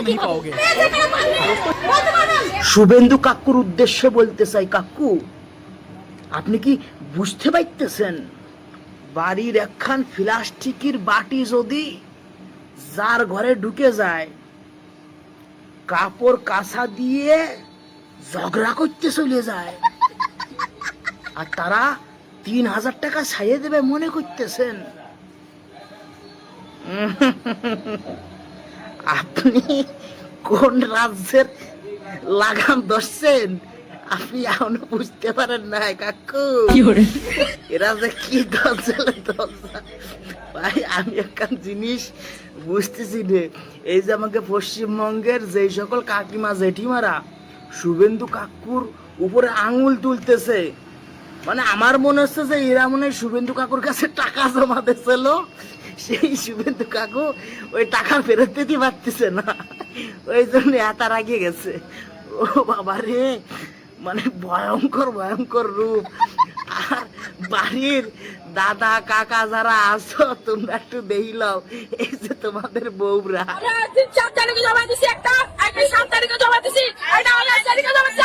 नहीं पाओगे। শুভেন্দু কাকুর উদ্দেশ্যে বলতে চাই, কাকু আপনি কি বুঝতে পারতেছেন, বাড়ির একখান প্লাস্টিকের বাটি যদি যার ঘরে ঢুকে যায়, কাপড় কাঁচা দিয়ে ঝগড়া করতে চলে যায়, আর তারা 3,000 টাকা ছাইয়ে দেবে মনে করতেছেন? আপনি কোন রাজ্যের লাগাম ধরছেন আপনি এখনো বুঝতে পারেন না কাকু। এরা যে কি দরজা ভাই, আমি একটা জিনিস বুঝতেছি রে, এই যে আমাকে পশ্চিমবঙ্গের যেই সকল কাকিমা জেঠিমারা শুভেন্দু কাকুর উপরে আঙুল তুলতেছে, মানে আমার মনে হচ্ছে যে এরা মনে হয় শুভেন্দু কাকুর কাছে টাকা জমা দিয়েছিল, সেই শুভেন্দু কাকু ওই টাকা ফেরত দিতে পারতেছে না, ওই জন্য এত রাগে গেছে। ও বাবা রে, মানে ভয়ঙ্কর ভয়ঙ্কর রূপ। আর বাড়ির দাদা কাকা যারা আছো তোমরা একটু দেখিলাও, এই যে তোমাদের বউরা 7 তারিখে জমা দিছি, একটা 7 তারিখে জমা দিছি, এটা 8 তারিখে জমা দিছি।